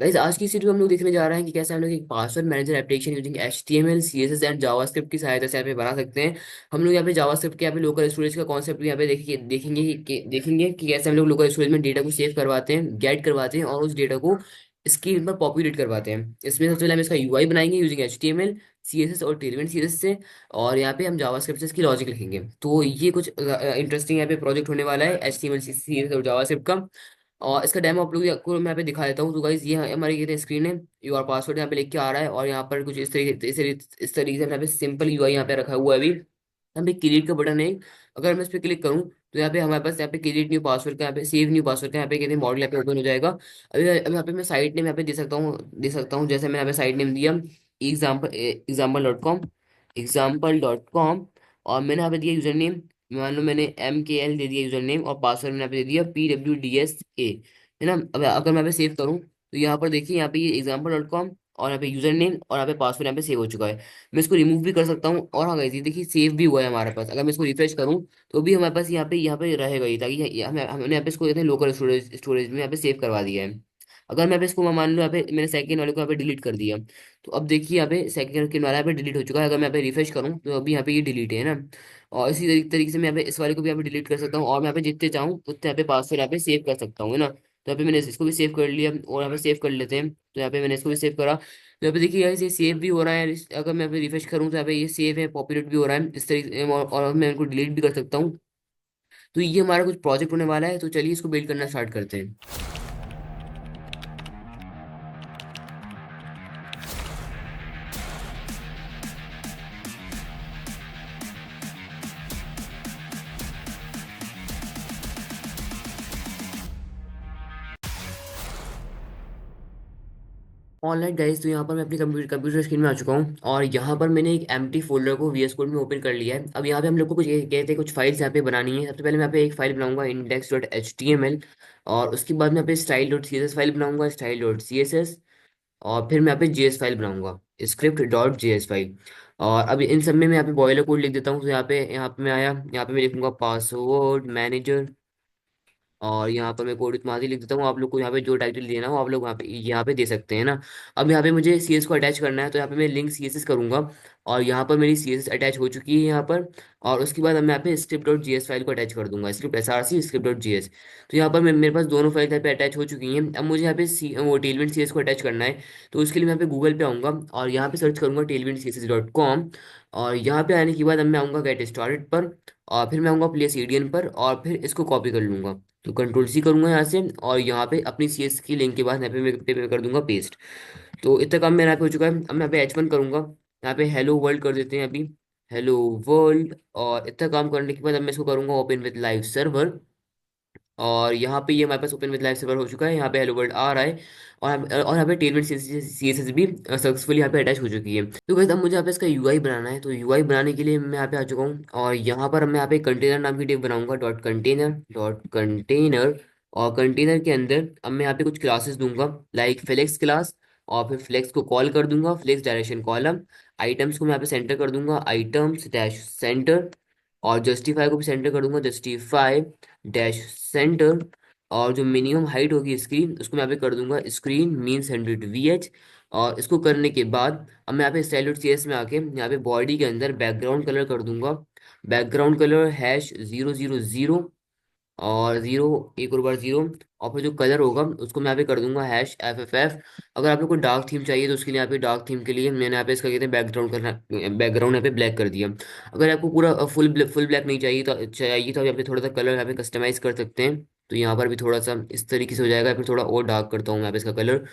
Guys आज की इस वीडियो में हम लोग देखने जा रहे हैं कि कैसे हम लोग एक password manager application using HTML CSS and JavaScript की सहायता से यहाँ पे बना सकते हैं। हम लोग यहाँ पे जावास्क्रिप्ट के यहाँ पे लोकल स्टोरेज का कॉन्सेप्ट यहाँ पे देखेंगे कि कैसे हम लोग लोकल स्टोरेज में डेटा को सेव करवाते हैं, गेट करवाते हैं और उस डेटा को स्क्रीन पर पॉपुलेट करवाते हैं। इसमें सबसे पहले हम इसका यूआई बनाएंगे यूजिंग HTML CSS और टेलमेंट CSS से। और यहाँ पे हम जावास्क्रिप्ट से इसकी लॉजिक लिखेंगे। तो ये कुछ इंटरेस्टिंग यहाँ पे प्रोजेक्ट होने वाला है HTML CSS और जावास्क्रिप्ट का। और इसका डेमो आप लोग को मैं यहाँ पे दिखा देता हूँ। तो गाइज ये हमारी ये स्क्रीन है, यूआर पासवर्ड यहाँ पे लिख के आ रहा है और यहाँ पर कुछ इस तरीके से यहाँ पे सिंपल यूआई यहाँ पे रखा हुआ है अभी। यहाँ पे क्रिएट का बटन है। अगर मैं इस पर क्लिक करूँ तो यहाँ पे हमारे पास यहाँ पे क्रिएट न्यू पासवर्ड का, यहाँ पे सेव न्यू पासवर्ड का यहाँ पे कहते हैं मॉडल यहाँ पे ओपन हो जाएगा। अभी यहाँ पे मैं साइट नेम यहाँ पे दे सकता हूँ जैसे मैंने यहाँ पे साइट नेम दिया एग्जाम्पल.com, एग्जाम्पल.com। और मैंने यहाँ पे दिया यूजर नेम, मान लो मैंने MKL दे दिया यूजर नेम और पासवर्ड मैंने यहाँ पे दे दिया PWDSA, है ना। अब अगर मैं यहाँ पे सेव करूँ तो यहाँ पर देखिए यहाँ पे ये एग्जाम्पल.com और यहाँ पे यूजर नेम और यहाँ पे पासवर्ड यहाँ पे सेव हो चुका है। मैं इसको रिमूव भी कर सकता हूँ और हाँ गाइस ये देखिए सेव भी हुआ है हमारे पास। अगर मैं इसको रिफ्रेश करूँ तो भी हमारे पास यहाँ पे रहेगा ये, ताकि हमने यहाँ पे इसको कहते हैं लोकल स्टोरेज स्टोरेज में यहाँ पे सेव करवा दिया है। अगर मैं यहाँ पे इसको मान लो यहाँ पे मैंने सेकंड वाले को यहाँ पे डिलीट कर दिया तो अब देखिए यहाँ पे सेकंड के वाला यहाँ पे डिलीट हो चुका है। अगर मैं यहाँ पे रिफ्रेश करूँ तो अभी यहाँ पे ये डिलीट है ना। और इसी तरीके से मैं यहाँ पे इस वाले को भी यहाँ पे डिलीट कर सकता हूँ और मैं यहाँ पे जितने चाहूँ उतने यहाँ पे पासवर्ड यहाँ पे सेव कर सकता हूँ, है ना। तो यहाँ पे मैंने इसको भी सेव कर लिया और यहाँ पे सेव कर लेते हैं। तो यहाँ पे मैंने इसको भी सेव करा तो यहाँ पे देखिए गाइस ये सेव भी हो रहा है। अगर मैं यहाँ पे रिफ्रेश करूँ तो यहाँ पे ये सेव है, पॉपुलेट भी हो रहा है इस तरीके से। और मैं इनको डिलीट भी कर सकता हूँ। तो ये हमारा कुछ प्रोजेक्ट होने वाला है, तो चलिए इसको बिल्ड करना स्टार्ट करते हैं। ऑनलाइन गाइस, तो यहाँ पर मैं अपनी कंप्यूटर स्क्रीन में आ चुका हूँ और यहाँ पर मैंने एक एम्प्टी फोल्डर को VS कोड में ओपन कर लिया है। अब यहाँ पे हम लोग को कुछ कहते हैं कुछ फाइल्स यहाँ पे बनानी है। सबसे पहले मैं यहाँ पे एक फाइल बनाऊंगा index.html और उसके बाद मैं यहाँ पे style.css फाइल बनाऊंगा style.css। और फिर मैं यहाँ पे JS फाइल बनाऊंगा script.js फाइल। और अब इन सब में मैं यहाँ पे बॉयलर कोड लिख देता हूँ। तो यहाँ पे मैं आया, यहाँ पे मैं लिखूंगा पासवर्ड मैनेजर और यहाँ पर मैं कोड इत्मादी लिख देता हूँ। आप लोग को यहाँ पे जो टाइटल देना हो आप लोग यहाँ पे दे सकते हैं ना। अब यहाँ पे मुझे CS को अटैच करना है तो यहाँ पे मैं लिंक CSS करूंगा और यहाँ पर मेरी CSS अटैच हो चुकी है यहाँ पर। और उसके बाद अब मैं यहाँ पे script.js फाइल को अटैच कर दूंगा, स्क्रिप्ट SRC script.js। तो यहाँ पर मेरे पास दोनों फाइल यहाँ पे अटैच हो चुकी हैं। अब मुझे यहाँ पे वो टेलविंड CS को अटैच करना है। तो उसके लिए मैं यहाँ पे गूगल पे आऊंगा और यहाँ पे सर्च करूंगा tailwindcss.com। और यहाँ पे आने के बाद अब मैं आऊँगा गेट स्टार्टेड पर और फिर मैं आऊँगा प्लेस एडियन पर और फिर इसको कॉपी कर लूंगा। तो कंट्रोल C करूंगा यहाँ से और यहाँ पे अपनी CS की लिंक के बाद यहाँ पे मैं कर दूंगा पेस्ट। तो इतना काम मेरा यहाँ पे हो चुका है। अब मैं यहाँ पे H1 करूंगा, यहाँ पे हेलो वर्ल्ड कर देते हैं अभी, हेलो वर्ल्ड। और इतना काम करने के बाद अब मैं इसको करूंगा ओपन विद लाइव सर्वर। और यहाँ पे ये हमारे पास ओपन विद लाइव सर्वर हो चुका है, यहाँ पे हेलो वर्ल्ड आ रहा है। और यहाँ पे टेलमेंट CSS भी सक्सेसफुली यहाँ पे अटैच हो चुकी है। तो गाइस अब मुझे यहाँ पे इसका यूआई बनाना है। तो यूआई बनाने के लिए मैं यहाँ पे आ चुका हूँ और यहाँ पर मैं यहाँ पे कंटेनर नाम की टेब बनाऊंगा डॉट कंटेनर। और कंटेनर के अंदर अब मैं यहाँ पे कुछ क्लासेस दूंगा लाइक फ्लेक्स क्लास। और फिर फ्लेक्स को कॉल कर दूंगा, फ्लेक्स डायरेक्शन कॉलम। आइटम्स को मैं यहाँ पे सेंटर कर दूंगा आइटम्स डैश सेंटर। और जस्टिफाई को भी सेंटर कर दूंगा जस्टिफाई डैश सेंटर। और जो मिनिमम हाइट होगी स्क्रीन उसको मैं यहाँ पे कर दूंगा स्क्रीन मीन 100 VH। और इसको करने के बाद अब मैं यहाँ पे style.cs में आके यहाँ पे बॉडी के अंदर बैकग्राउंड कलर कर दूंगा, बैकग्राउंड कलर #000 और 0, एक और बार 0। और फिर जो कलर होगा उसको मैं यहाँ पे कर दूंगा #FFF। अगर आप लोग को डार्क थीम चाहिए तो उसके लिए यहाँ पे डार्क थीम के लिए मैंने यहाँ पे इसका कहते हैं बैकग्राउंड करना, बैकग्राउंड यहाँ पे ब्लैक कर दिया। अगर आपको पूरा फुल ब्लैक नहीं चाहिए तो यहाँ पे थोड़ा सा कलर यहाँ पे कस्टमाइज कर सकते हैं। तो यहाँ पर भी थोड़ा सा इस तरीके से हो जाएगा, फिर थोड़ा और डार्क करता हूँ यहाँ पे इसका कलर।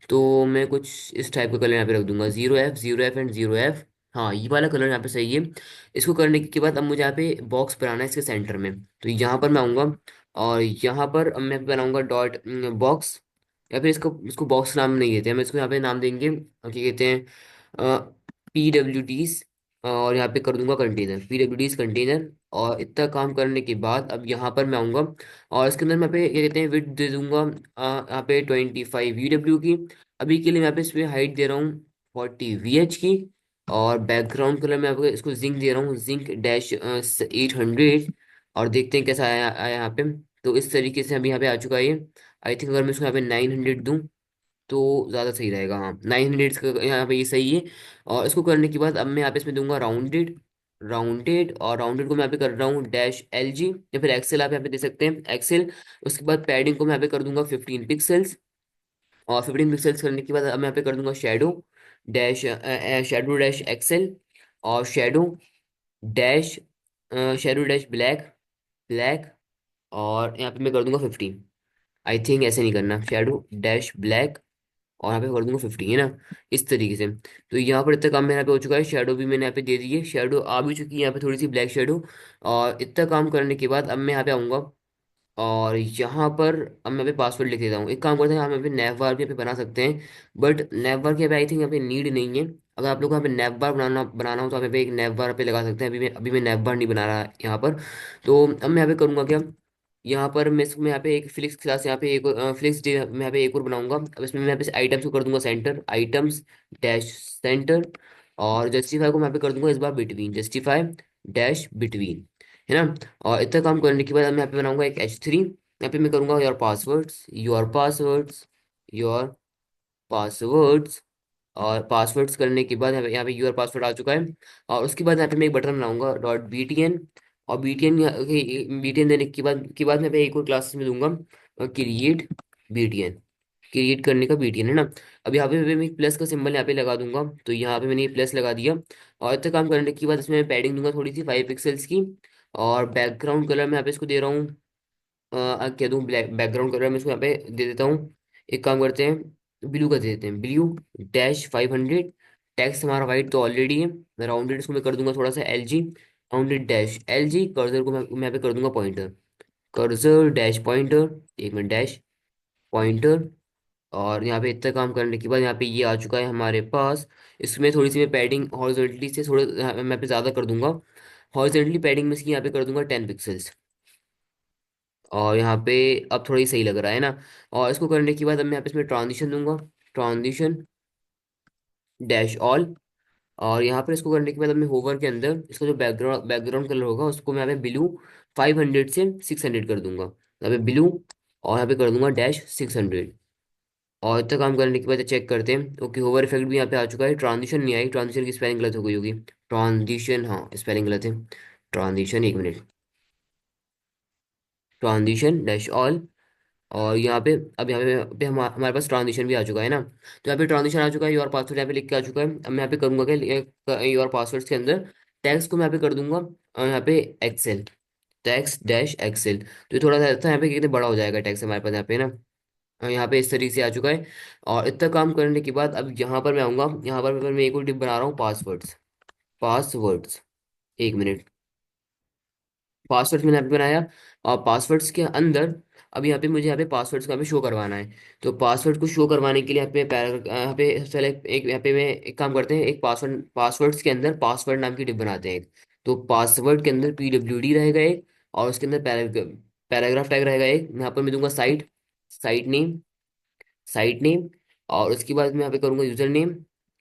तो मैं कुछ इस टाइप का कलर यहाँ पे रख दूंगा 0F एंड 0F। हाँ ये वाला कलर यहाँ पे सही है। इसको करने के बाद अब मुझे यहाँ पे बॉक्स बनाना है इसके सेंटर में। तो यहाँ पर मैं आऊँगा और यहाँ पर अब मैं बनाऊंगा डॉट बॉक्स। या फिर इसको इसको बॉक्स नाम नहीं देते, हम इसको यहाँ पे नाम देंगे क्या कहते हैं PWDs। और यहाँ पे कर दूंगा कंटेनर PWDs कंटेनर। और इतना काम करने के बाद अब यहाँ पर मैं आऊँगा और इसके अंदर मैं पे क्या कहते हैं विड्थ दे दूंगा यहाँ पे 25 VW की। अभी के लिए मैं यहाँ पे इस पे हाइट दे रहा हूँ 40 VH की। और बैकग्राउंड कलर मैं आपको इसको जिंक दे रहा हूँ जिंक डैश 800। और देखते हैं कैसा आया यहाँ पे। तो इस तरीके से अभी यहाँ पे आ चुका है ये। आई थिंक अगर मैं इसको यहाँ पे 900 दूँ तो ज़्यादा सही रहेगा। हाँ, 900 का यहाँ पे ये सही है। और इसको करने के बाद अब मैं यहाँ पे इसमें दूंगा राउंडेड। राउंडेड, और राउंडेड को मैं यहाँ पे कर रहा हूँ -LG, या फिर एक्सेल आप यहाँ पे दे सकते हैं, एक्सेल। उसके बाद पैडिंग को मैं यहाँ पे कर दूंगा 15 पिक्सल्स। और 15 पिक्सल्स करने के बाद अब मैं यहाँ पे कर दूंगा shadow dash, shadow dash XL, और dash shadow dash black, black. और यहाँ पे मैं कर दूंगा 15। आई थिंक ऐसे नहीं करना, शेडो डैश ब्लैक, और यहाँ पे कर दूंगा 50, है ना, इस तरीके से। तो यहाँ पर इतना काम मेरा यहाँ पे हो चुका है, शेडो भी मैंने यहाँ पे दे दी है, शेडो आ भी चुकी है यहाँ पे थोड़ी सी ब्लैक शेडो। और इतना काम करने के बाद अब मैं यहाँ पे आऊँगा, और यहाँ पर अब मैं यहाँ पे पासवर्ड लिख देता हूँ। एक काम करते हैं, हम यहाँ पे नैव बार भी यहाँ पे बना सकते हैं, बट नैव बार की अभी आई थिंक यहाँ पे नीड नहीं है। अगर आप लोग को यहाँ पे नैव बार बनाना बनाना हो तो आप यहाँ पे एक नैव बार पे लगा सकते हैं। अभी मैं नैव बार नहीं बना रहा यहाँ पर। तो अब मैं यहाँ पे करूँगा क्या, यहाँ पर मैं यहाँ पे एक फ्लिक्स क्लास, यहाँ पे एक फ्लिक्स डे मैं यहाँ पे एक और बनाऊंगा। अब इसमें मैं यहाँ पे आइटम्स को कर दूंगा सेंटर, आइटम्स डैश सेंटर। और जस्टिफाई को मैं यहाँ पे कर दूंगा इस बार बिटवीन, जस्टिफाई डैश बिटवीन, है ना। और इतना काम करने के बाद मैं यहाँ पे बनाऊंगा एक H3। यहाँ पे मैं करूंगा your passwords, your passwords, your passwords. और पासवर्ड्स करने के बाद यहाँ पे यूर पासवर्ड आ चुका है। और उसके बाद यहाँ पे मैं एक बटन बनाऊंगा .btn। और बीटीएन देने के बाद मैं पे एक और क्लास में दूंगा क्रिएट बीटीएन, क्रिएट करने का बीटीएन, है ना। अब यहाँ पे मैं प्लस का सिंबल यहाँ पे लगा दूंगा, तो यहाँ पे मैंने ये प्लस लगा दिया। और इतना काम करने के बाद इसमें मैं पैडिंग दूंगा थोड़ी सी 5 पिक्सल्स की। और बैकग्राउंड कलर मैं यहाँ पे इसको दे रहा हूँ, क्या दूँ, ब्लैक बैकग्राउंड कलर मैं इसको यहाँ पे दे देता हूँ। एक काम करते हैं, ब्लू का दे देते हैं, ब्लू डैश 500। टेक्स्ट हमारा वाइट तो ऑलरेडी है। राउंडेड इसको मैं कर दूंगा थोड़ा सा LG, rounded dash LG। Cursor को मैं यहाँ पे कर दूंगा पॉइंटर, कर्सर डैश पॉइंटर, एक मिनट, डैश पॉइंटर। और यहाँ पे इतना काम करने के बाद यहाँ पे ये आ चुका है हमारे पास। इसमें थोड़ी सी मैं पैडिंग हॉरिजॉन्टली से थोड़ा मैं यहाँ पे ज़्यादा कर दूंगा। हॉरिजॉन्टली पैडिंग में इसकी यहाँ पे कर दूंगा 10 पिक्सल्स। और यहाँ पे अब थोड़ा ही सही लग रहा है ना। और इसको करने के बाद अब मैं यहाँ पे इसमें ट्रांजिशन दूंगा, ट्रांजिशन डैश ऑल। और यहाँ पर इसको करने के बाद अब मैं होवर के अंदर इसका जो बैकग्राउंड कलर होगा उसको मैं यहाँ पे ब्लू 500 से 600 कर दूंगा, यहाँ पे ब्लू। और यहाँ पे कर दूंगा डैश 600। और इतना काम करने के बाद चेक करते हैं, ओके होवर इफेक्ट भी यहाँ पे आ चुका है। ट्रांजिशन नहीं आई, ट्रांजिशन की स्पेलिंग गलत हो गई होगी, ट्रांजिशन, हाँ स्पेलिंग गलत है, ट्रांजिशन, एक मिनट, ट्रांजिशन डैश ऑल। और यहाँ पे अब यहाँ पे हमारे पास ट्रांजिशन भी आ चुका है ना। तो यहाँ पे ट्रांजिशन आ चुका है, योर पासवर्ड यहाँ पे लिख के आ चुका है। अब मैं यहाँ पे करूंगा क्या, योर पासवर्ड्स के अंदर टैग्स को मैं यहाँ पे कर दूंगा, यहाँ पे एक्सेल, टैक्स डैश एक्सेल। तो ये थोड़ा सा था यहाँ पे कितने बड़ा हो जाएगा टैक्स हमारे पास यहाँ पे ना। यहाँ पे इस तरीके से आ चुका है। और इतना काम करने के बाद अब यहाँ पर मैं आऊंगा, यहाँ पर मैं एक और डिप बना रहा हूँ, पासवर्ड्स, पासवर्ड्स, एक मिनट। पासवर्ड्स मैंने यहाँ पे बनाया। और पासवर्ड्स के अंदर अब यहाँ पे मुझे यहाँ पे पासवर्ड्स को यहाँ पे शो करवाना है। तो पासवर्ड को शो करवाने के लिए यहाँ पे यहाँ पे सबसे पहले एक यहाँ पे मैं एक काम करते हैं, एक पासवर्ड, पासवर्ड्स के अंदर पासवर्ड नाम की डिप बनाते हैं एक। तो पासवर्ड के अंदर PWD रहेगा एक, और उसके अंदर पैराग्राफ टैग रहेगा एक। यहाँ पर मैं दूंगा site, site name, site name. और उसके बाद मैं यहाँ पे करूंगा यूजर नेम,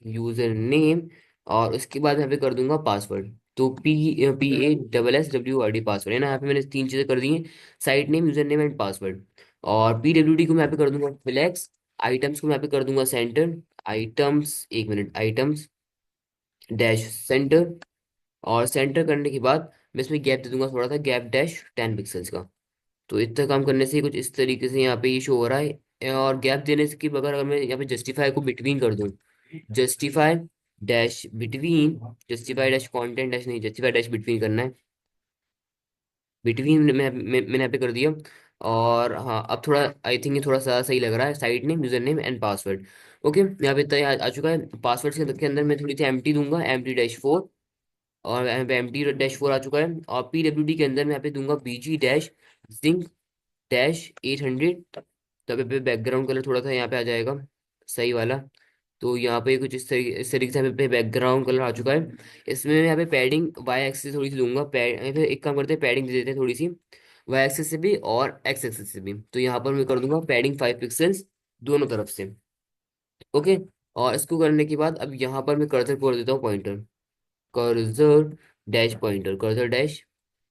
यूजर नेम। और उसके बाद यहाँ पे कर दूंगा पासवर्ड। तो PASSWORD पासवर्ड, है ना। यहाँ पे मैंने 3 चीजें कर दी हैं, site name, user name and password. और PWD को मैं यहाँ पे कर दूंगा फ्लेक्स, आइटम्स को मैं यहाँ पे कर दूंगा सेंटर, आइटम्स, एक मिनट, आइटम्स डैश सेंटर। और सेंटर करने के बाद मैं इसमें गैप दे दूंगा थोड़ा सा, गैप डैश 10 पिक्सल्स का। तो इतना काम करने से कुछ इस तरीके से यहाँ पे ये शो हो रहा है। और गैप देने से की बगैर अगर मैं यहाँ पे जस्टिफाई को बिटवीन कर दूं, justify dash between, justify dash content dash नहीं, जस्टिफाई डैश बिटवीन करना है, बिटवीन मैंने यहाँ पे कर दिया। और हाँ अब थोड़ा आई थिंक ये थोड़ा सा सही लग रहा है, side name, user name and password. Okay, यहाँ पे इतना आ चुका है। पासवर्ड के अंदर मैं थोड़ी सी एम्प्टी दूंगा, एम्प्टी-4। और यहाँ पे एम्प्टी-4 आ चुका है। और PWD के अंदर मैं यहाँ पे दूंगा BG डैश डैश 800। तो अभी पे बैकग्राउंड कलर थोड़ा सा यहाँ पे आ जाएगा सही वाला। तो यहाँ पे कुछ इस तरीके से यहाँ पे बैकग्राउंड कलर आ चुका है। इसमें मैं यहाँ पे पैडिंग वाई एक्सिस थोड़ी सी दूंगा, यहाँ पे एक काम करते हैं, पैडिंग दे देते हैं थोड़ी सी, वाई एक्सिस से भी और एक्स एक्सिस से भी। तो यहाँ पर मैं कर दूंगा पैडिंग 5 पिक्सल्स दोनों तरफ से। ओके। और इसको करने के बाद अब यहाँ पर मैं कर्सर को कर देता हूँ pointer, cursor dash pointer, cursor dash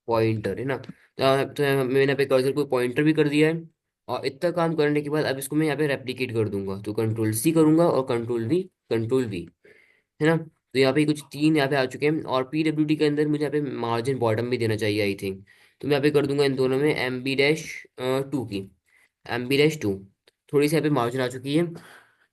pointer, है ना। तो मैंने यहाँ पे कर्सर को पॉइंटर भी कर दिया है। और इतना काम करने के बाद अब इसको मैं यहाँ पे रेप्लिकेट कर दूंगा, तो कंट्रोल सी करूंगा और कंट्रोल वी, है ना। तो यहाँ पे कुछ तीन यहाँ पे आ चुके हैं, और पीडब्ल्यूडी के अंदर मुझे यहाँ पे मार्जिन बॉटम भी देना चाहिए आई थिंक। तो मैं यहाँ पे कर दूंगा इन दोनों में MB-2 की, MB-2, थोड़ी सी यहाँ पे मार्जिन आ चुकी है।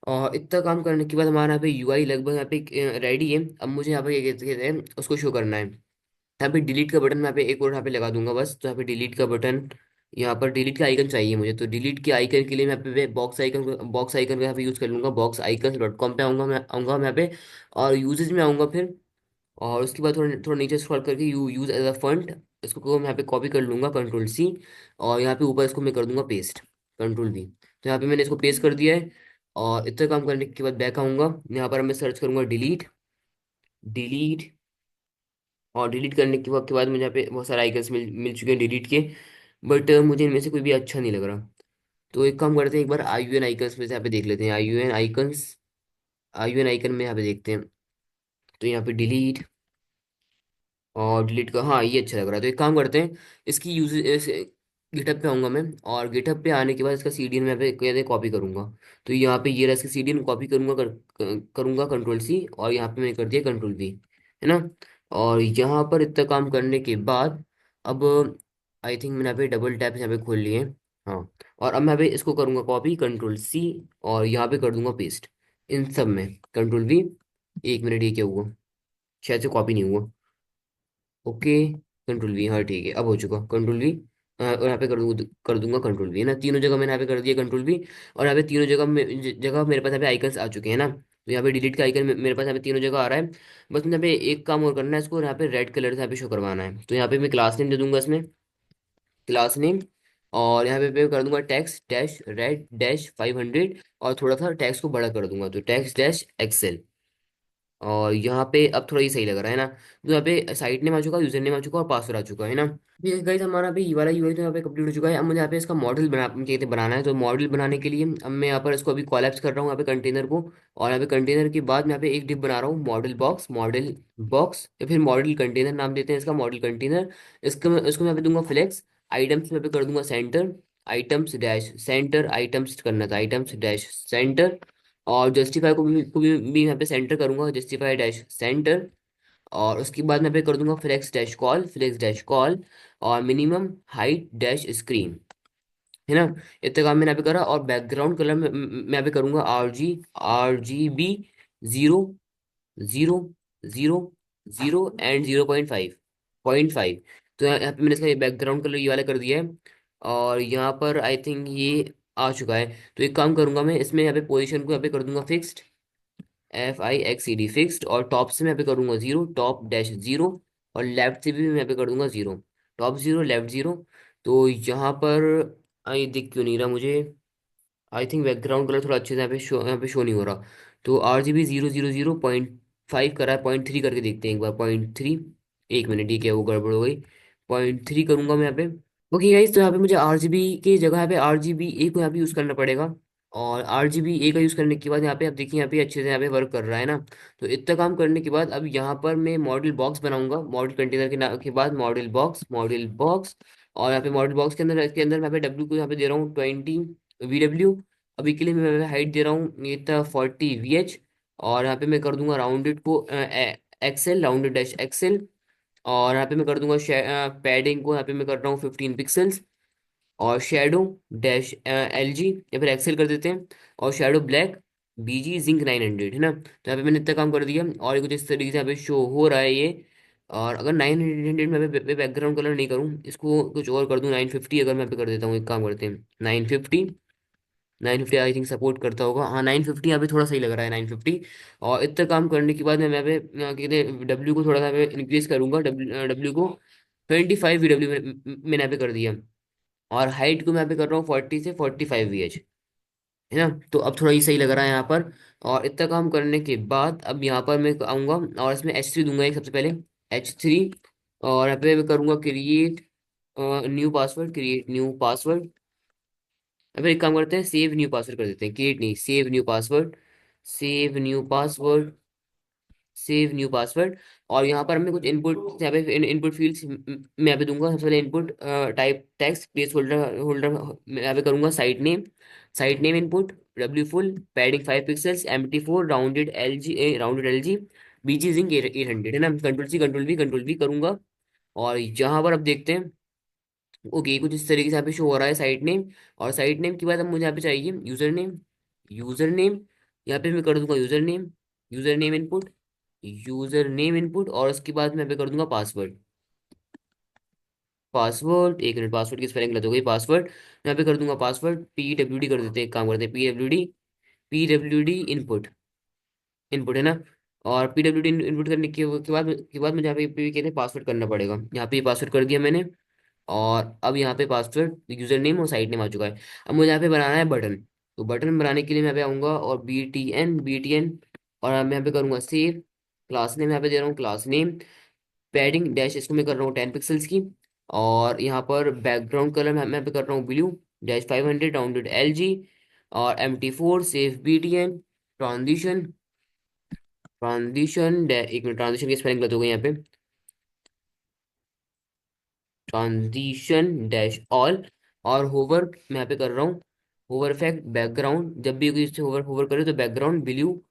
और इतना काम करने के बाद हमारा यहाँ पे यूआई लगभग यहाँ पे रेडी है। अब मुझे यहाँ पे क्या कहते हैं उसको शो करना है। यहाँ पे डिलीट का बटन मैं यहाँ पे एक और यहाँ पे लगा दूंगा बस। तो यहाँ पे डिलीट का बटन, यहाँ पर डिलीट का आइकन चाहिए मुझे, तो डिलीट के आइकन के लिए मैं यहाँ पे बॉक्स आइकन का यहाँ पे यूज कर लूंगा। boxicons.com पे आऊंगा मैं यहाँ पे, और यूजेज में आऊंगा फिर। और उसके बाद थोड़ा थोड़ा नीचे स्क्रॉल करके यूज एज अ फंड, इसको मैं यहाँ पे कॉपी कर लूंगा, कंट्रोल सी। और यहाँ पे ऊपर इसको मैं कर दूंगा पेस्ट, कंट्रोल वी। तो यहाँ पे मैंने इसको पेस्ट कर दिया है। और इतना काम करने के बाद बैक आऊंगा, यहाँ पर मैं सर्च करूंगा डिलीट, डिलीट। और डिलीट करने के बाद मुझे यहाँ पे बहुत सारे आइकन्स मिल चुके हैं डिलीट के। बट मुझे इनमें से कोई भी अच्छा नहीं लग रहा। तो एक काम करते हैं, एक बार IUN आइकन्स में से यहाँ पे देख लेते हैं, आई यू एन आइकन में यहाँ पे देखते हैं। तो यहाँ पे डिलीट, और डिलीट का, हाँ ये अच्छा लग रहा है। तो एक काम करते हैं, इसकी यूज गिटहब पे आऊंगा मैं, और गिटहब पे आने के बाद इसका CDN में यहाँ पे कहते हैं कॉपी करूंगा। तो यहाँ पे ये रहा, इसका CDN कॉपी करूंगा कंट्रोल सी, और यहाँ पे मैंने कर दिया कंट्रोल वी, है ना। और यहाँ पर इतना काम करने के बाद अब आई थिंक मैंने यहाँ पे डबल टैप यहाँ पे खोल लिए हैं। हाँ, और अब मैं यहाँ पे इसको करूंगा कॉपी, कंट्रोल सी, और यहाँ पे कर दूंगा पेस्ट इन सब में, कंट्रोल वी। एक मिनट, ये क्या हुआ, शायद से कॉपी नहीं हुआ। ओके, कंट्रोल वी, हाँ ठीक है, अब हो चुका कंट्रोल वी। और यहाँ पे कर दूंगा कंट्रोल वी, है ना। तीनों जगह मैंने यहाँ पे कर दिया कंट्रोल वी। और यहाँ पे तीनों जगह मेरे पास यहाँ पे आइकन्स आ चुके हैं ना। तो यहाँ पे डिलीट का आइकन मेरे पास यहाँ पे तीनों जगह आ रहा है। बस मुझे यहाँ पे एक काम और करना है, इसको यहाँ पे रेड कलर से यहाँ पे शो करवाना है। तो यहाँ पे मैं क्लास नेम दे दूंगा इसमें, क्लास नेम। और यहाँ पे मैं कर दूंगा टैक्स डैश रेड डैश 500, और थोड़ा सा टैक्स को बड़ा कर दूंगा, तो टैक्स डैश एक्सेल। और यहाँ पे अब थोड़ा ही सही लग रहा है ना। तो यहाँ पे साइट नेम आ चुका, यूजर नेम आ चुका, और पासवर्ड आ चुका है ना। ये गाइस हमारा भी ये वाला यूआई तो यहाँ पे कंप्लीट हो चुका है। अब मुझे यहाँ पे इसका मॉडल कहते बनाना है। तो मॉडल बनाने के लिए अब मैं यहाँ पर इसको अभी कॉलैप्स कर रहा हूँ यहाँ पे कंटेनर को। और यहाँ पे कंटेनर के बाद मैं यहाँ पे एक डिप बना रहा हूँ, मॉडल बॉक्स या फिर मॉडल कंटेनर नाम देते हैं इसका, मॉडल कंटेनर। इसको मैं यहाँ पे दूंगा फ्लेक्स आइटम्स, में पे कर दूंगा centre, items dash centre, items करना था आइटम्स डैश सेंटर। और जस्टिफाई को भी यहाँ पे सेंटर करूंगा, जस्टिफाई डैश सेंटर। और उसके बाद मैं पे कर दूंगा फ्लेक्स डैश कॉल, और मिनिमम हाइट डैश स्क्रीन, है ना। इतना काम मैंने यहाँ पे करा। और बैकग्राउंड कलर में मैं यहाँ पे करूंगा RGB 0 0 0 0 एंड 0.5 तो यहाँ पे मैंने इसका बैकग्राउंड कलर ये वाला कर दिया है। और यहाँ पर आई थिंक ये आ चुका है। तो एक काम करूंगा मैं इसमें, यहाँ पे पोजीशन को यहाँ पे कर दूंगा फिक्स्ड, FIXED फिक्स्ड। और टॉप से मैं पे करूंगा 0, टॉप डैश 0। और लेफ्ट से भी मैं पे कर दूंगा 0, टॉप 0 लेफ्ट 0। तो यहाँ पर आई दिख क्यों नहीं रहा मुझे, आई थिंक बैकग्राउंड कलर थोड़ा अच्छे से यहाँ पे शो नहीं हो रहा। तो RGB 0 0 0.5 करा है, 0.3 करके देखते हैं एक बार, 0.3। एक मिनट, ये क्या वो गड़बड़ हो गई, 0.3 करूंगा मैं यहाँ पे। ओके गाइस, तो यहाँ पे मुझे RGB की जगह यहाँ पे RGB को यहाँ पे यूज करना पड़ेगा। और RGB का यूज करने के बाद यहाँ पे आप देखिए यहाँ पे अच्छे से यहाँ पे वर्क कर रहा है ना। तो इतना काम करने के बाद अब यहाँ पर मैं मॉडल बॉक्स बनाऊंगा, मॉडल कंटेनर के बाद मॉडल बॉक्स। और यहाँ पे मॉडल बॉक्स के अंदर मैं यहाँ पे डब्ल्यू को यहाँ पे दे रहा हूँ 20 VW। अभी के लिए मैं हाइट दे रहा हूँ ये था 40 VH। और यहाँ पे मैं कर दूंगा राउंडेड को एक्सेल, राउंडेड डैश एक्सेल। और यहाँ पे मैं कर दूंगा पैडिंग को यहाँ पे मैं कर रहा हूँ 15 पिक्सल्स। और शेडो डैश LG, या फिर एक्सेल कर देते हैं। और शेडो ब्लैक BG जिंक 900, है ना। तो यहाँ पे मैंने इतना काम कर दिया, और ये कुछ इस तरीके से यहाँ पे शो हो रहा है ये। और अगर 900 में बैकग्राउंड कलर नहीं करूँ, इसको कुछ और कर दूँ 950, अगर मैं पे कर देता हूँ, एक काम करते हैं 950 आई थिंक सपोर्ट करता होगा, हाँ 950 यहाँ पे थोड़ा सही लग रहा है 950। और इतना काम करने के बाद मैं यहाँ पे कहते हैं डब्ल्यू को थोड़ा सा इंक्रीज करूंगा, डब्ल्यू को 25 VW मैंने यहाँ पे कर दिया। और हाइट को मैं यहाँ पे कर रहा हूँ 40 से 45 VH, है ना। तो अब थोड़ा ही सही लग रहा है यहाँ पर। और इतना काम करने के बाद अब यहाँ पर मैं आऊँगा, और इसमें H3 दूंगा एक सबसे पहले, H3। और यहाँ पे मैं करूँगा क्रिएट न्यू पासवर्ड। अब एक काम करते हैं, सेव न्यू पासवर्ड कर देते हैं, क्रिएट नहीं, save new password, save new password, save new password. और यहाँ पर हमें कुछ इनपुट, यहाँ पे इनपुट फील्ड्स मैं यहाँ पे दूंगा। सबसे पहले input type text placeholder holder मैं यहाँ पे करूंगा site name input W full padding 5 pixels MT4 rounded L G BG zinc 800 है ना। कंट्रोल वी करूंगा। और यहाँ पर अब देखते हैं। ओके, कुछ इस तरीके से यहाँ पे शो हो रहा है साइट नेम। और साइट नेम के बाद अब मुझे यहाँ पे चाहिए यूजर नेम। यहाँ पे मैं कर दूंगा यूजर नेम इनपुट। और उसके बाद मैं यहाँ पे कर दूंगा पासवर्ड 1 मिनट, पासवर्ड की स्पेलिंग गलत हो गई। पासवर्ड यहाँ पे कर दूंगा पासवर्ड PWD कर देते हैं, एक काम करते हैं PWD इनपुट इनपुट है ना। और PWD इनपुट करने के बाद मुझे यहाँ पे कहते हैं पासवर्ड करना पड़ेगा। यहाँ पे पासवर्ड कर दिया मैंने। और अब यहाँ पे पासवर्ड यूजर नेम और साइट नेम आ चुका है। अब मुझे यहाँ पे बनाना है बटन। तो बटन बनाने के लिए मैं यहाँ पे आऊंगा और BTN और मैं यहाँ पे करूंगा सेव। क्लास नेम यहाँ पे दे रहा हूँ क्लास नेम। पैडिंग डैश इसको मैं कर रहा हूँ 10 पिक्सल्स की। और यहाँ पर बैकग्राउंड कलर मैं यहाँ पे कर रहा हूँ ब्लू डैश 500 राउंडेड LG। और MT4 सेव BTN ट्रांजिशन एक मिनट, ट्रांजिशन की स्पेलिंग गलत हो गई यहाँ पे। Transition dash all. और होवर मैं यहाँ पे कर रहा हूँ होवर इफेक्ट बैकग्राउंड। जब भी कोई इससे होवर होवर करे तो बैकग्राउंड ब्लू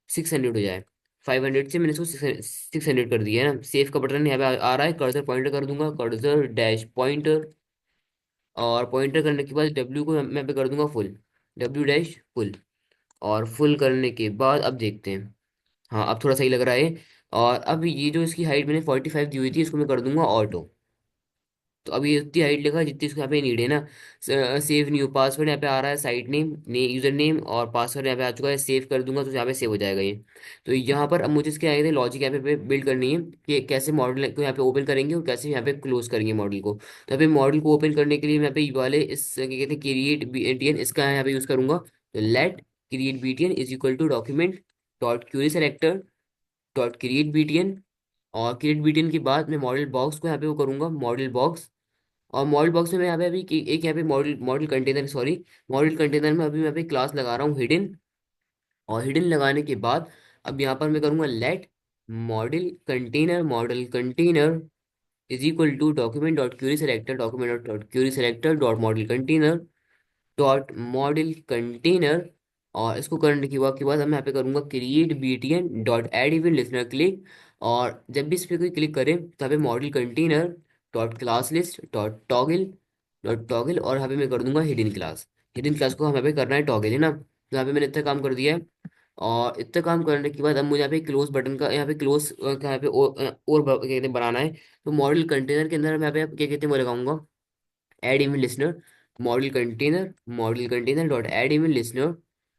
600 हो जाए। 500 से मैंने इसको 600 कर दिया है ना। सेव का बटन यहाँ पे आ रहा है। कर्सर पॉइंटर कर दूंगा, कर्सर डैश पॉइंटर। और पॉइंटर करने के बाद डब्ल्यू को मैं पे कर दूंगा फुल, डब्ल्यू डैश फुल। और फुल करने के बाद अब देखते हैं। हाँ, अब थोड़ा सही लग रहा है। और अब ये जो इसकी हाइट मैंने 45 दी हुई थी, इसको मैं कर दूंगा ऑटो। तो अभी इतनी हाइट लिखा जितनी इसको यहाँ पे नीड है ना। सेव न्यू पासवर्ड यहाँ पे आ रहा है, साइट नेम यूजर नेम और पासवर्ड यहाँ पे आ चुका है। सेव कर दूंगा तो यहाँ पे सेव हो जाएगा ये। तो यहाँ पर अब मुझे इसके आगे थे लॉजिक यहाँ पे बिल्ड करनी है कि कैसे मॉडल को यहाँ पे ओपन करेंगे और कैसे यहाँ पे क्लोज करेंगे मॉडल को। तो यहाँ पे मॉडल को ओपन करने के लिए मैं यहाँ पे ये वाले इस क्या कहते हैं क्रिएट BTN इसका यहाँ पे यूज करूंगा। तो let create BTN is equal to document dot query selector dot create BTN। और क्रिएट BTN के बाद मैं मॉडल बॉक्स को यहाँ पे वो करूंगा मॉडल बॉक्स। और मॉडल बॉक्स में मैं यहाँ पे अभी एक यहाँ पे model model container sorry model container में अभी मैं यहाँ पे क्लास लगा रहा हूँ हिडन। और हिडन लगाने के बाद अब यहाँ पर मैं करूँगा let model container is equal to document dot query selector dot model container. और इसको करने के बाद हम यहाँ पे करूँगा create BTN dot add event listener click. और जब भी इस पर कोई क्लिक करे तो यहाँ पे model container dot class list dot toggle और यहाँ पे मैं कर दूंगा हिडन क्लास को हम यहाँ पे करना है टॉगल है ना। तो यहाँ पे मैंने इतना काम कर दिया है। और इतना काम करने के बाद अब मुझे यहाँ पे क्लोज बटन का यहाँ पे क्लोज यहाँ पे क्या कहते हैं बनाना है। तो मॉडल कंटेनर के अंदर मैं यहाँ पे क्या कहते हैं वो लगाऊंगा add image listener model container dot add image listener.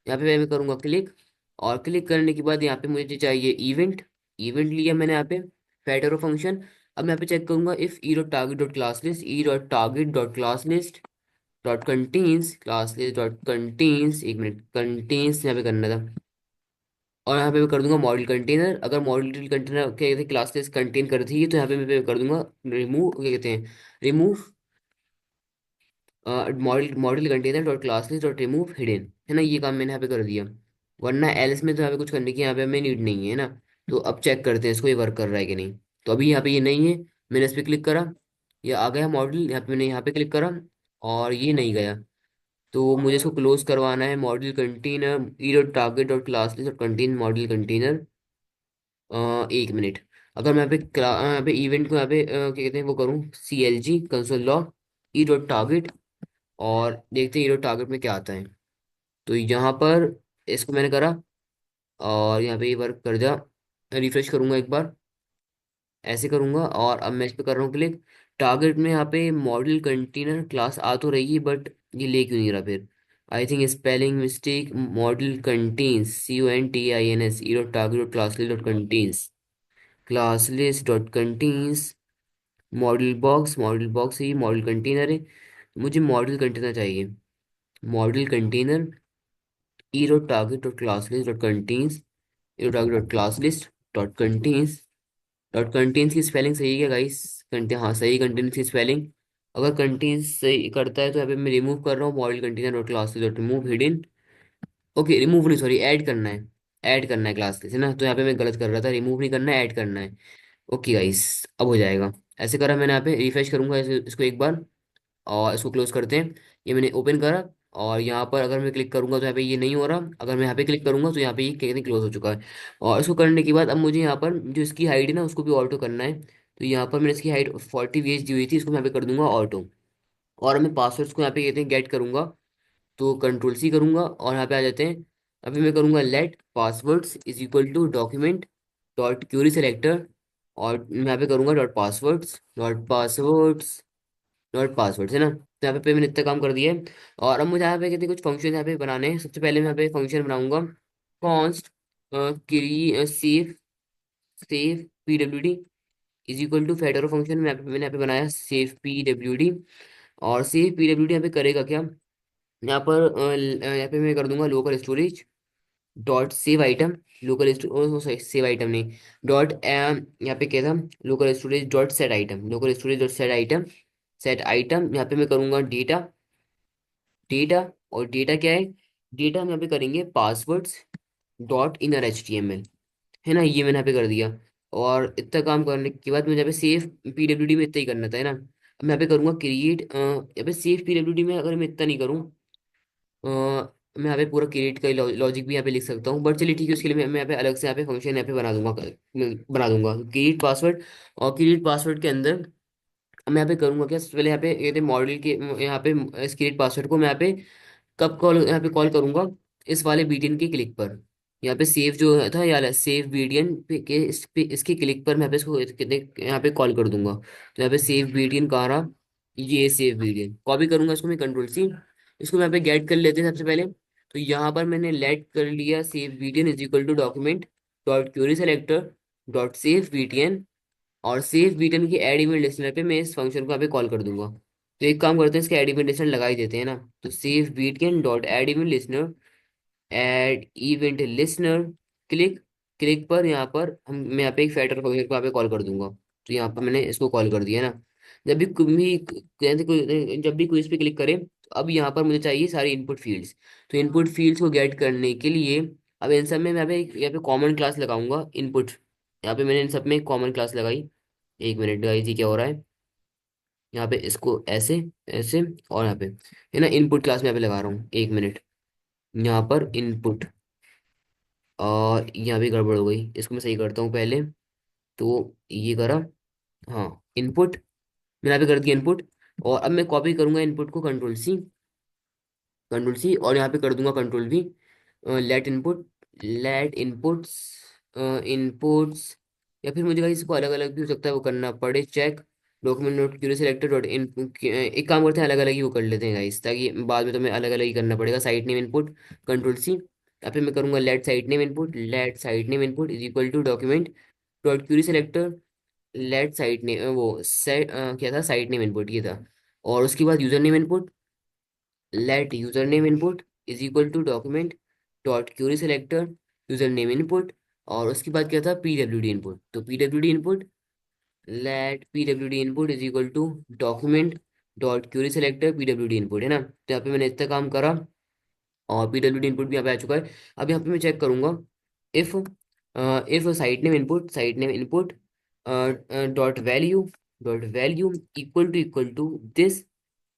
यहाँ पे मैं करूँगा क्लिक। और क्लिक करने के बाद यहाँ पे मुझे चाहिए इवेंट इवेंट लिया मैंने यहाँ पे फैटरो फंक्शन। अब मैं यहाँ पे चेक करूंगा if E dot target dot class list E dot target dot class list dot contains class list dot contains एक मिनट कंटेन्स यहाँ पे करना था। और यहाँ पे मैं कर दूंगा मॉडल कंटेनर। अगर मॉडल कंटेनर क्या कहते हैं क्लास लिस्ट कंटेन करती है तो यहाँ पे मैं कर दूंगा रिमूव क्या कहते हैं remove model model container dot class list dot remove hidden है ना। ये काम मैंने यहाँ पे कर दिया। वरना एल्स में तो यहाँ पे कुछ करने की यहाँ पे हमें नीड नहीं है ना। तो अब चेक करते हैं इसको ये वर्क कर रहा है कि नहीं। तो अभी यहाँ पे ये नहीं है। मैंने इस पर क्लिक करा, ये आ गया मॉडल। यहाँ पे मैंने यहाँ पे क्लिक करा और ये नहीं गया। तो मुझे इसको क्लोज करवाना है मॉडल कंटेनर ई dot target dot class list dot contain model container. 1 minute. अगर मैं यहाँ पे इवेंट को यहाँ पे क्या कहते हैं वो करूँ CLG कंसोल लॉग ई डॉट टारगेट। और देखते हैं ई डॉट टारगेट में क्या आता है। तो यहाँ पर इसको मैंने करा और यहाँ पे ये वर्क कर दिया। रिफ्रेश करूंगा एक बार, ऐसे करूंगा और अब मैं इस पे कर रहा हूँ क्लिक। टारगेट में यहाँ पे मॉडल कंटेनर क्लास आ तो रही है बट ये ले क्यों नहीं रहा फिर। I think spelling mistake model contains CONTINS E dot target dot class list dot contains model box he model container है। मुझे मॉडल कंटेनर चाहिए मॉडल कंटेनर ई dot target dot class list dot contains ई dot target dot class list dot contains की spelling सही है क्या guys. कंटे हाँ सही contains की स्पेलिंग। अगर कंटेन्स सही करता है तो यहाँ पे मैं रिमूव कर रहा हूँ model container dot class dot remove hidden. Okay, remove नहीं सॉरी ऐड करना है। ऐड करना है क्लास से ना, तो यहाँ पे मैं गलत कर रहा था, रिमूव नहीं करना है, ऐड करना है। ओके गाइस, अब हो जाएगा। ऐसे करा मैंने, यहाँ पे रिफ्रेश करूंगा इसको एक बार, और इसको क्लोज करते हैं। ये मैंने ओपन करा, और यहाँ पर अगर मैं क्लिक करूंगा तो यहाँ पे ये नहीं हो रहा, अगर मैं यहाँ पे क्लिक करूंगा तो यहाँ पे ये कहते क्लोज हो चुका है। और इसको करने के बाद अब मुझे यहाँ पर जो इसकी हाइट है ना उसको भी ऑल्टो करना है। तो यहाँ पर मैंने इसकी हाइट 40 VH दी हुई थी, इसको मैं यहाँ पे कर दूंगा ऑल्टो। और मैं पासवर्ड्स को यहाँ पे कहते हैं गेट करूंगा, तो कंट्रोल सी करूंगा और यहाँ पे आ जाते हैं। अभी मैं करूंगा let passwords is equal to document dot query selector, और मैं यहाँ पे करूंगा डॉट पासवर्ड्स है ना। तो यहाँ पे मैंने इतना काम कर दिया है। और अब मुझे यहाँ पे कहते हैं कुछ फंक्शन यहाँ पे बनाने हैं। सबसे पहले मैं यहाँ पे फंक्शन बनाऊंगा, कॉन्स्ट क्री save save PWD is equal to फेडर फंक्शन में मैंने यहाँ पे बनाया सेव PWD। और सेव PWD यहाँ पे करेगा क्या, यहाँ पर यहाँ पे मैं कर दूंगा local storage dot save item, local save item नहीं, डॉट यहाँ पे क्या था, local storage dot set item, local storage dot set item, set item. यहाँ पे मैं करूंगा डेटा, डेटा। और डेटा क्या है, डेटा हम यहाँ पे करेंगे पासवर्ड्स डॉट इनर HTML, है ना, ये मैंने यहाँ पे कर दिया। और इतना काम करने के बाद मुझे यहाँ पे सेव PWD में इतना ही करना था, है ना। अब मैं यहाँ पे करूंगा क्रिएट, यहाँ पे सेव PWD में अगर मैं इतना नहीं करूँ, मैं यहाँ पे पूरा क्रिएट का लॉजिक भी यहाँ पे लिख सकता हूँ, बट चलिए ठीक है, उसके लिए मैं यहाँ पे अलग से यहाँ पे फंक्शन यहाँ पे बना दूंगा क्रिएट पासवर्ड। और क्रिएट पासवर्ड के अंदर मैं यहाँ पे करूंगा क्या, सबसे पहले यहाँ पे ये मॉडल के यहाँ पे इस क्रिएट पासवर्ड को मैं यहाँ पे कब कॉल, यहाँ पे कॉल करूंगा इस वाले बीटीएन के क्लिक पर। यहाँ पे सेव जो था यार, सेव बीटीएन के इस पे इसके क्लिक पर मैं यहाँ पे इसको कितने यहाँ पे कॉल कर दूंगा। तो यहाँ पे सेव बीटीएन कहाँ रहा, ये सेव बीटीएन कॉपी करूंगा इसको मैं कंट्रोल सी। इसको मैं यहाँ पे गेट कर लेते हैं सबसे पहले। तो यहाँ पर मैंने लेट कर लिया save BTN is equal to document dot query selector dot save BTN. और सेव बीटन की एड इवेंट लिस्टनर पे मैं इस फंक्शन को यहाँ पे कॉल कर दूंगा। तो एक काम करते हैं, इसके एड इवेंट लिस्टनर लगा ही देते हैं ना। तो save BTN dot add event listener, add event listener, click, click पर यहाँ पर मैं यहाँ पे एक फैक्टर फंक्शन को यहाँ पे कॉल कर दूंगा। तो यहाँ पर मैंने इसको कॉल कर दिया ना। जब भी जब भी कोई इस पे क्लिक करे, तो अब यहाँ पर मुझे चाहिए सारी इनपुट फील्ड्स। तो इनपुट फील्ड्स को गेट करने के लिए अब इन सब में मैं यहाँ पे कॉमन क्लास लगाऊंगा इनपुट। यहाँ पे मैंने इन सब में कॉमन क्लास लगाई। एक मिनट गाइस, ये क्या हो रहा है, यहाँ पे इसको ऐसे, ऐसे, और यहाँ पे है ना इनपुट क्लास में यहाँ पे लगा रहा हूँ, एक मिनट। यहाँ पर इनपुट, और यहाँ भी गड़बड़ हो गई, इसको मैं सही करता हूँ पहले। तो ये करा, हाँ इनपुट, मैंने यहाँ पे कर दिया इनपुट। और अब मैं कॉपी करूंगा इनपुट को कंट्रोल सी, कंट्रोल सी, और यहाँ पे कर दूंगा control V. Let input, let inputs, inputs, या फिर मुझे कहीं इसको अलग अलग भी हो सकता है वो करना पड़े, check document note query selected dot in. एक काम करते हैं, अलग अलग ही वो कर लेते हैं गाइस, ताकि बाद में तो मैं अलग अलग ही करना पड़ेगा। Site name input control C, या फिर मैं करूंगा let site name input, let site name input is equal to document dot query selector, let site name वो सेट क्या था, साइट नेम इनपुट ये था। और उसके बाद user name input, let username input is equal to document dot query selector username input। और उसके बाद क्या था, pwd input, तो pwd input let pwd input is equal to document dot query selector pwd input, है ना। तो यहाँ पे मैंने इतना काम करा, और pwd input भी यहाँ पे आ चुका है। अब यहाँ पे मैं चेक करूंगा if if site name input dot value equal to this,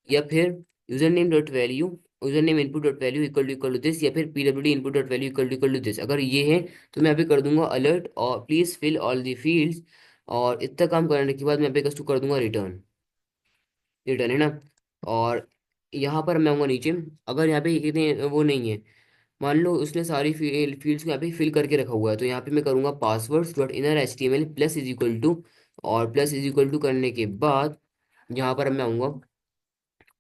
या फिर user name dot value, user name input dot value equal to this, या फिर PWD input dot value equal to this. अगर ये है तो मैं यहाँ पे कर दूंगा अलर्ट और please fill all the fields. और इतना काम करने के बाद मैं यहाँ पे कस्ट कर दूंगा रिटर्न, रिटर्न है ना। और यहाँ पर मैं आऊंगा नीचे, अगर यहाँ पे कितने वो नहीं है, मान लो उसने सारी फील्ड्स को यहाँ पे फिल करके रखा हुआ है, तो यहाँ पे मैं करूंगा passwords dot inner HTML plus is equal to, और प्लस इज इक्वल टू करने के बाद यहाँ पर मैं आऊंगा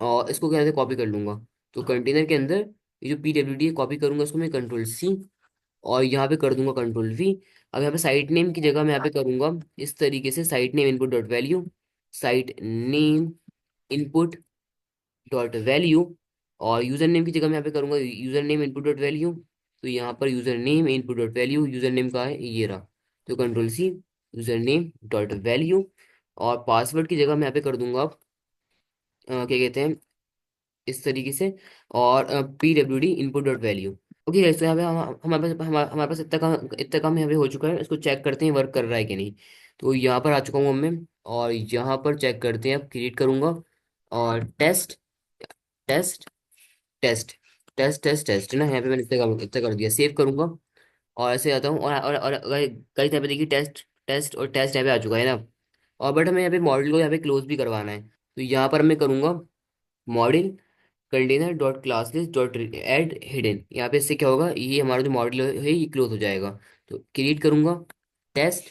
और इसको क्या कहते हैं कॉपी कर लूंगा। तो कंटेनर के अंदर ये जो PWD है कॉपी करूंगा, इसको मैं कंट्रोल सी, और यहाँ पे कर दूंगा कंट्रोल वी। अब यहाँ पे साइट नेम की जगह मैं यहाँ पे करूंगा इस तरीके से, site name input dot value, site name input dot value. और यूजर नेम की जगह मैं यहाँ पे करूंगा user name input dot value. तो यहाँ पर user name input dot value, user name का है ये रहा, तो control C, user name dot value. और पासवर्ड की जगह मैं यहाँ पे कर दूंगा क्या कहते हैं इस तरीके से, और PWD input dot value. Okay guys, तो यहाँ पे हमारे पास इतना काम यहाँ पे हो चुका है। इसको चेक करते हैं वर्क कर रहा है कि नहीं। तो यहाँ पर आ चुका हूँ अब मैं, और यहाँ पर चेक करते हैं, अब क्रिएट करूंगा और टेस्ट टेस्ट टेस्ट टेस्ट है ना। यहाँ पे मैंने इतना कर दिया, सेव करूंगा और ऐसे आता हूँ। और कई यहाँ पे देखिए टेस्ट टेस्ट और टेस्ट यहाँ पे आ चुका है ना। और बट हमें यहाँ पे मॉडल को यहाँ पे क्लोज भी करवाना है, तो यहाँ पर मैं करूंगा model container dot classes dot add hidden. यहाँ पे इससे क्या होगा, ये हमारा जो मॉडल है ये क्लोज हो जाएगा। तो क्रिएट करूंगा टेस्ट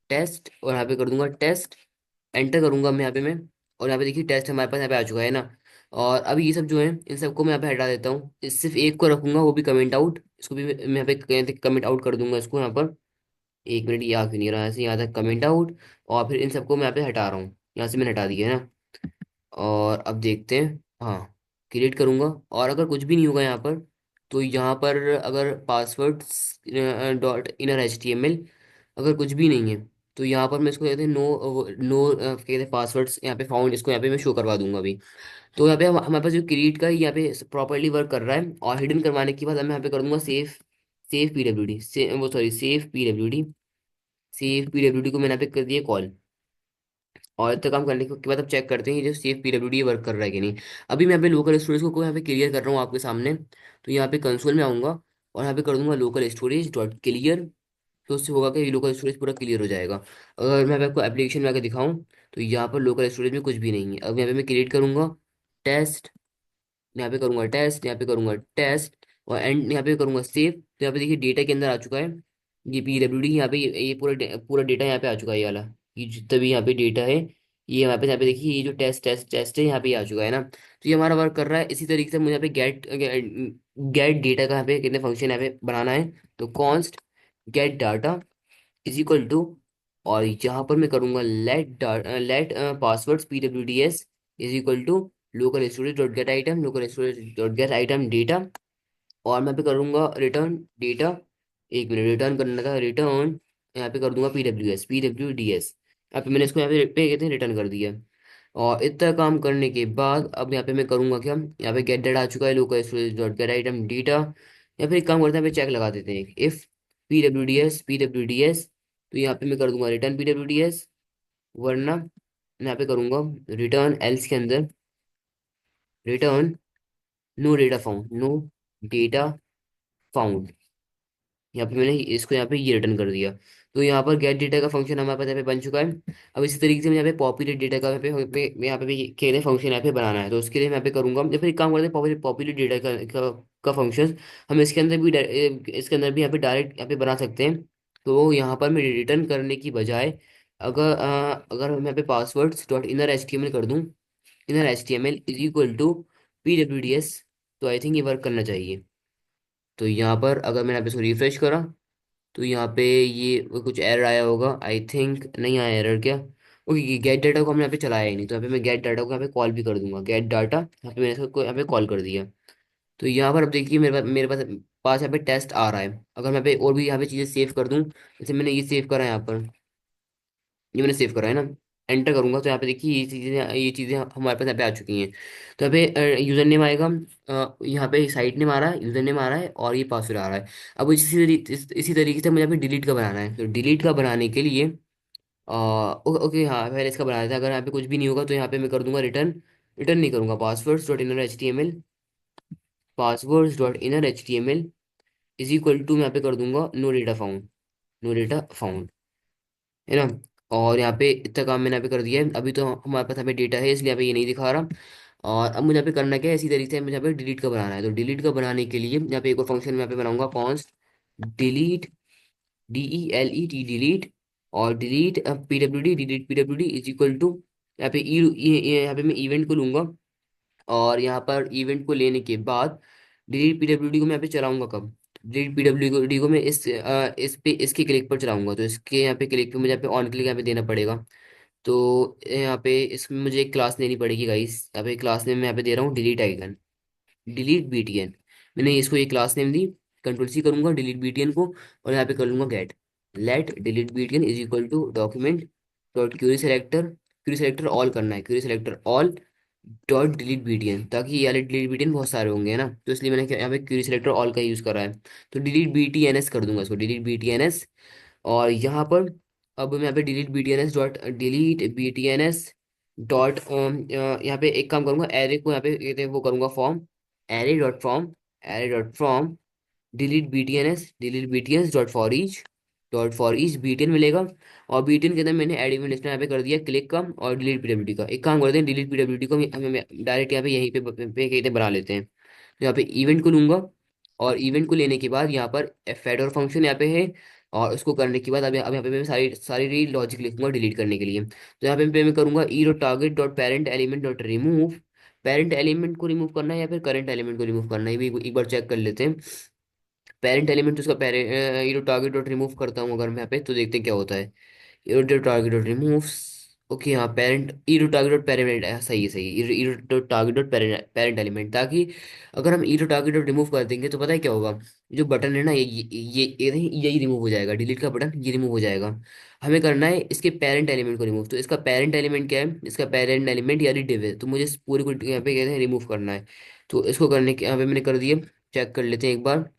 टेस्ट और यहाँ पे कर दूंगा टेस्ट, एंटर करूंगा मैं यहाँ पे मैं। और यहाँ पे देखिए टेस्ट हमारे पास यहाँ पे आ चुका है ना। और अभी ये सब जो है इन सबको मैं यहाँ पे हटा देता हूँ, सिर्फ एक को रखूंगा, वो भी कमेंट आउट। इसको भी मैं यहाँ पे कमेंट आउट कर दूंगा इसको यहाँ पर। एक मिनट, ये आ क्यों नहीं रहा है ऐसे, यहाँ तक कमेंट आउट। और फिर इन सबको मैं यहाँ पे हटा रहा हूँ, यहाँ से मैंने हटा दिया है ना। और अब देखते हैं, हाँ क्रिएट करूंगा। और अगर कुछ भी नहीं होगा यहाँ पर, तो यहाँ पर अगर password dot inner H T M L अगर कुछ भी नहीं है, तो यहाँ पर मैं इसको कहते हैं नो नो कहते हैं पासवर्ड्स यहाँ पे फाउंड, इसको यहाँ पे मैं शो करवा दूंगा अभी। तो यहाँ पे हमारे पास जो क्रिएट का है यहाँ पे प्रॉपरली वर्क कर रहा है। और हिडन करवाने के बाद मैं यहाँ पे कर दूंगा save save P W D से वो sorry save P W D save P W D को मैंने यहाँ पे कर दिया कॉल। और इतना काम करने के बाद अब चेक करते हैं ये जो सेफ पीडब्ल्यूडी वर्क कर रहा है कि नहीं। अभी मैं यहाँ पे लोकल स्टोरेज को यहाँ पे क्लियर कर रहा हूँ आपके सामने। तो यहाँ पे कंसोल में आऊंगा और यहाँ पे कर दूंगा लोकल स्टोरेज डॉट क्लियर। तो उससे होगा कि लोकल स्टोरेज पूरा क्लियर हो जाएगा। अगर मैं आपको एप्लीकेशन में आकर दिखाऊं, तो यहाँ पर लोकल स्टोरेज में कुछ भी नहीं है। अब यहाँ पे मैं क्रिएट करूंगा टेस्ट, यहाँ पे करूंगा टेस्ट, यहाँ पे करूंगा टेस्ट और एंड यहाँ पे करूंगा सेव। तो यहाँ पे देखिए डेटा के अंदर आ चुका है ये पी डब्ल्यू डी। यहाँ पे ये पूरा डेटा यहाँ पे आ चुका है, ये वाला ये जितना भी यहाँ पे डेटा है, ये यहाँ पे देखिए ये जो टेस्ट टेस्ट टेस्ट है यहाँ पे आ चुका है ना। तो ये हमारा वर्क कर रहा है। इसी तरीके से मुझे यहाँ पे गेट डेटा का यहाँ पे कितने फंक्शन यहाँ पे बनाना है। तो const get data is equal to, और यहाँ पर मैं करूंगा let passwords P W D S is equal to local storage dot get item local storage dot get item data. और मैं पे करूंगा रिटर्न डेटा। एक मिनट, रिटर्न करने का रिटर्न यहाँ पे कर दूंगा पी डब्ल्यू डी एस। यहाँ पे मैंने इसको यहाँ पे कहते हैं रिटर्न कर दिया। और इतना काम करने के बाद अब यहाँ पे मैं करूंगा क्या, यहाँ पे गेट डाटा आ चुका है local storage dot get item data. या फिर एक काम करते हैं, यहाँ पे चेक लगा देते हैं if P W D S. तो यहाँ पे मैं कर दूंगा return P W D S, वरना मैं यहाँ पे करूंगा रिटर्न एल्स के अंदर return no data found no data found. यहाँ पे मैंने इसको यहाँ पे ये रिटर्न कर दिया। तो यहाँ पर गेट डेटा का फंक्शन हमारे पास यहाँ पे बन चुका है। अब इसी तरीके से मैं यहाँ पे पॉपुलेट डेटा का यहाँ पे भी खेले फंक्शन यहाँ पे बनाना है। तो उसके लिए मैं यहाँ पे करूंगा, या फिर एक काम करते हैं पॉपुलेट डेटा का फंक्शन हम इसके अंदर भी यहाँ पे डायरेक्ट यहाँ पे बना सकते हैं। तो यहाँ पर मैं रिटर्न करने की बजाय अगर मैं यहाँ पे passwords dot inner H T M L कर दूँ, inner H T M L is equal to P W D S, तो आई थिंक ये वर्क करना चाहिए। तो यहाँ पर अगर मैंने यहाँ पे इसको रिफ्रेश करा, तो यहाँ पे ये कुछ एरर आया होगा, आई थिंक नहीं आया एरर क्या। ओके, गेट डाटा को हमने यहाँ पे चलाया ही नहीं, तो यहाँ पे मैं गेट डाटा को यहाँ पे कॉल भी कर दूंगा, गेट डाटा यहाँ पे मैंने इसको यहाँ पे कॉल कर दिया। तो यहाँ पर अब देखिए मेरे पास यहाँ पे टेस्ट आ रहा है। अगर मैं यहाँ पे और भी यहाँ पे चीज़ें सेव कर दूँ, जैसे मैंने ये सेव करा है यहाँ पर, ये मैंने सेव करा है ना, एंटर करूंगा तो यहाँ पे देखिए ये चीज़ें हमारे पास यहाँ पे आ चुकी हैं। तो यहाँ पे यूजर नेम आएगा, यहाँ पे साइट नेम आ रहा है, यूजर नेम आ रहा है और ये पासवर्ड आ रहा है। अब इसी तरीके से मुझे यहाँ पे डिलीट का बनाना है। तो डिलीट का बनाने के लिए ओके हाँ, पहले इसका बनाया था। अगर यहाँ पे कुछ भी नहीं होगा तो यहाँ पे मैं कर दूंगा रिटर्न, रिटर्न नहीं करूंगा, passwords dot inner H T M L is equal to मैं यहाँ पे कर दूंगा no data found, no data found, है ना। और यहाँ पे इतना काम मैंने यहाँ पे कर दिया है। अभी तो हमारे पास यहाँ पे डेटा है, इसलिए यहाँ पे ये नहीं दिखा रहा। और अब मुझे यहाँ पे करना क्या है, इसी तरीके से मुझे यहाँ पे डिलीट का बनाना है। तो डिलीट का बनाने के लिए यहाँ पे एक और फंक्शन मैं यहाँ पे बनाऊंगा, कॉन्स्ट डिलीट DELET डिलीट। और delete PWD delete PWD is equal to यहाँ पे यहाँ पे मैं इवेंट को लूंगा। और यहाँ पर इवेंट को लेने के बाद डिलीट पीडब्ल्यूडी को मैं यहाँ पे चलाऊंगा कब, डिलीट पीडब्ल्यूडी को मैं इस पे इसके क्लिक पर चलाऊंगा। तो इसके यहाँ पे क्लिक पे मुझे यहाँ पे ऑन क्लिक यहाँ पे देना पड़ेगा। तो यहाँ पे इसमें मुझे एक क्लास लेनी पड़ेगी गाइस। यहाँ पे क्लास नेम मैं यहाँ पे दे रहा हूँ डिलीट आइकन, डिलीट BTN। मैंने इसको ये क्लास नेम दी, कंट्रोल सी करूंगा डिलीट BTN को, और यहाँ पे कर लूंगा get let delete BTN is equal to document dot query selector, query selector all करना है, query selector all. Dot delete BTN, ताकि ये वाले डिलीट बीटीएन बहुत सारे होंगे, है ना, तो इसलिए मैंने यहाँ पे क्यूरी सिलेक्टर ऑल का यूज करा है। तो डिलीट बीटीएनएस कर दूंगा इसको, डिलीट बीटीएनएस। और यहाँ पर अब मैं यहाँ पे डिलीट बीटीएनएस डॉट डिलीट बीटीएनएस डॉट यहाँ पे एक काम करूंगा, एरे को यहाँ पे कहते हैं वो करूंगा form, array dot form, array dot form delete BTS dot for each BTN मिलेगा। और बीटीएन के अंदर मैंने एड इवेंट लिस्ट में यहाँ पे कर दिया क्लिक का, और डिलीट पीडब्ल्यूडी का। एक काम करते हैं, डिलीट पीडब्ल्यूडी को हमें डायरेक्ट यहाँ पे यहीं पे कहते हैं बना लेते हैं। तो यहाँ पे इवेंट को लूंगा, और इवेंट को लेने के बाद यहाँ पर फैडर फंक्शन यहाँ पे है। और उसको करने के बाद अब यहाँ पे मैं सारी सारी लॉजिक लिखूंगा डिलीट करने के लिए। तो यहाँ पे मैं करूंगा ई dot target dot parent element dot remove. Parent element को रिमूव करना है या फिर करंट एलिमेंट को रिमूव करना है, ये भी एक बार चेक कर लेते हैं। पेरेंट एलिमेंट तो उसका पेरेंट ये टारगेट डॉट रिमूव करता हूँ अगर मैं यहाँ पे, तो देखते हैं क्या होता है। E dot target dot remove, okay हाँ parent E dot target dot parent, सही है सही है, E dot target dot parent element, ताकि अगर हम E dot target dot remove कर देंगे तो पता है क्या होगा, जो बटन है ना यही रिमूव हो जाएगा, डिलीट का बटन ये रिमूव हो जाएगा। हमें करना है इसके पेरेंट एलिमेंट को रिमूव। तो इसका पेरेंट एलिमेंट क्या है, इसका पेरेंट एलिमेंट यानी डिव है, तो मुझे इस पूरे को यहाँ पे कहते हैं रिमूव करना है। तो इसको करने के यहाँ पे मैंने कर दिया, चेक कर लेते हैं एक बार।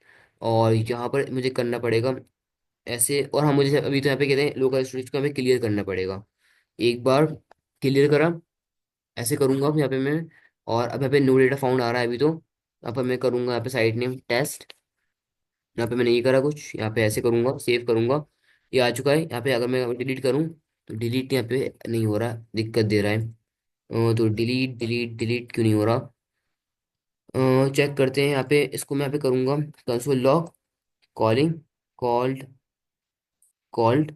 और यहाँ पर मुझे करना पड़ेगा ऐसे, और हम मुझे अभी तो यहाँ पे कहते हैं लोकल स्टोरेज को हमें क्लियर करना पड़ेगा। एक बार क्लियर करा, ऐसे करूंगा अब यहाँ पे मैं। और अब यहाँ पे नो डेटा फाउंड आ रहा है अभी तो। यहाँ पर मैं करूंगा यहाँ पे साइड नेम टेस्ट, यहाँ पे मैंने ये करा कुछ, यहाँ पे ऐसे करूंगा सेव करूंगा, ये आ चुका है। यहाँ पे अगर मैं डिलीट करूँ तो डिलीट यहाँ पे नहीं हो रहा, दिक्कत दे रहा है। तो डिलीट डिलीट डिलीट क्यों नहीं हो रहा, चेक करते हैं। यहाँ पे इसको मैं यहाँ पे करूंगा console log calling called called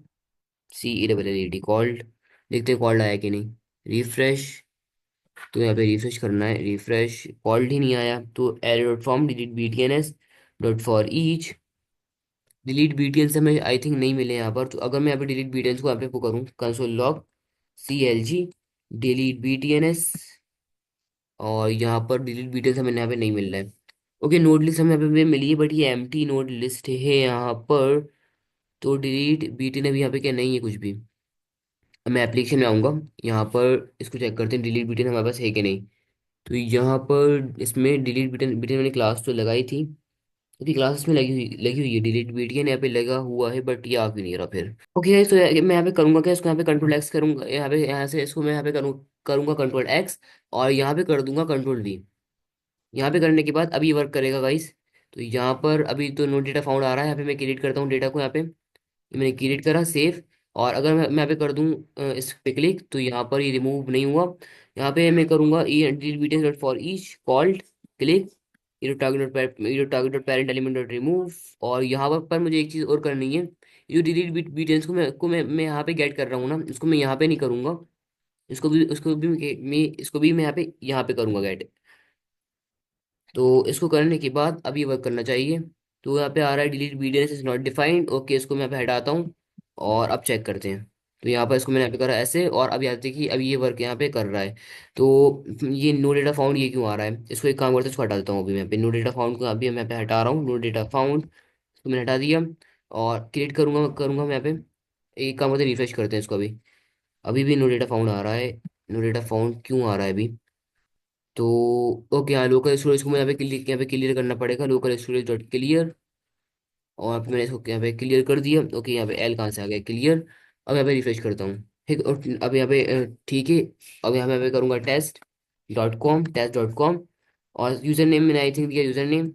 CELLED called, देखते हैं कॉल्ड आया कि नहीं। रिफ्रेश, तो यहाँ पे रिफ्रेश करना है, रिफ्रेश कॉल्ड ही नहीं आया। तो array dot form delete BTNS dot for each, delete BTN से हमें आई थिंक नहीं मिले यहाँ पर। तो अगर मैं यहाँ पे डिलीट BTN को यहाँ पे वो करूँ console log CLG delete BTNS, और यहाँ पर डिलीट BTN हमें यहाँ पे नहीं मिल रहा है। ओके नोड लिस्ट हमें यहाँ पे मिली है, बट ये एम्प्टी नोड लिस्ट है यहाँ पर। तो डिलीट BTN अभी यहाँ पे क्या नहीं है कुछ भी। अब मैं एप्लीकेशन में आऊँगा, यहाँ पर इसको चेक करते हैं डिलीट BTN हमारे पास है कि नहीं। तो यहाँ पर इसमें डिलीट BTN BTN मैंने क्लास तो लगाई थी, क्योंकि क्लास इसमें लगी हुई है, डिलीट BTN यहाँ पे लगा हुआ है, बट ये आ क्यों नहीं रहा फिर। ओके तो मैं यहाँ पे करूँगा क्या, इसको यहाँ पे कंट्रोल एक्स करूँगा, यहाँ पे यहाँ से इसको मैं यहाँ पे करूँगा कंट्रोल एक्स, और यहाँ पे कर दूंगा कंट्रोल V। यहाँ पे करने के बाद अभी वर्क करेगा गाइस। तो यहाँ पर अभी तो नो डेटा फाउंड आ रहा है, यहाँ पे मैं क्रिएट करता हूँ डेटा को यहाँ पे, ये मैंने क्रिएट करा सेव। और अगर मैं यहाँ पे कर दूँ इस पे क्लिक, तो यहाँ पर ये रिमूव नहीं हुआ। यहाँ पे मैं करूँगा E delete BTS dot for each called click ये target dot parent element dot remove. और यहाँ पर मुझे एक चीज़ और करनी है, ये जो डिलीट बीटीएस को मैं यहाँ पे गेट कर रहा हूँ ना, इसको मैं यहाँ पे नहीं करूँगा, इसको भी मैं यहाँ पे करूँगा गेट। तो इसको करने के बाद अब ये वर्क करना चाहिए। तो यहाँ पे आ रहा है delete BTNS is not defined, okay इसको मैं यहाँ पे हटाता हूँ। और अब चेक करते हैं। तो यहाँ पर इसको मैंने यहाँ पे करा ऐसे, और अब यहाँ देखिए अब ये वर्क यहाँ पे कर रहा है। तो ये नो डेटा फाउंड ये क्यों आ रहा है, इसको एक काम करते हैं, इसको हटा देता हूँ अभी मैं यहाँ पे नो डेटा फाउंड को, अभी मैं यहाँ पे हटा रहा हूँ नो डेटा फाउंड, इसको मैंने हटा दिया। और क्रिएट करूंगा करूंगा मैं यहाँ पे, एक काम करते हैं रिफ्रेश करते हैं इसको। अभी अभी भी नो डेटा फाउंड आ रहा है, नो डेटा फाउंड क्यों आ रहा है अभी। तो ओके हाँ लोकल स्टोरेज को मैं यहाँ पे क्लियर करना पड़ेगा, लोकल स्टोरेज डॉट क्लियर। और फिर मैंने इसको यहाँ पे क्लियर कर दिया। ओके यहाँ पे एल कहाँ से आ गया, क्लियर। अब यहाँ पे रिफ्रेश करता हूँ, ठीक। और अब यहाँ पे ठीक है। अब यहाँ पे करूँगा टेस्ट.com और यूजर नेम मैंने आई थिंक दिया यूजर नेम,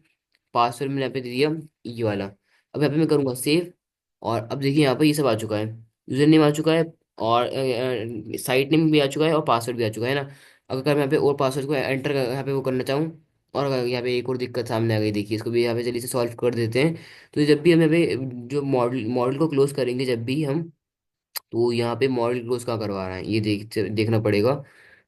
पासवर्ड मैंने यहाँ पे दे दिया ये वाला। अब यहाँ पे मैं करूँगा सेव। और अब देखिए यहाँ पर ये सब आ चुका है, यूजर नेम आ चुका है, और साइट नेम भी आ चुका है, और पासवर्ड भी आ चुका है ना। अगर मैं यहाँ पे और पासवर्ड को एंटर यहाँ पे वो करना चाहूँ, और अगर यहाँ पे एक और दिक्कत सामने आ गई, देखिए इसको भी यहाँ पे जल्दी से सॉल्व कर देते हैं। तो जब भी हम यहाँ पे जो मॉडल मॉडल को क्लोज करेंगे जब भी हम, तो यहाँ पे मॉडल क्लोज कहाँ करवा रहे हैं ये देखना पड़ेगा।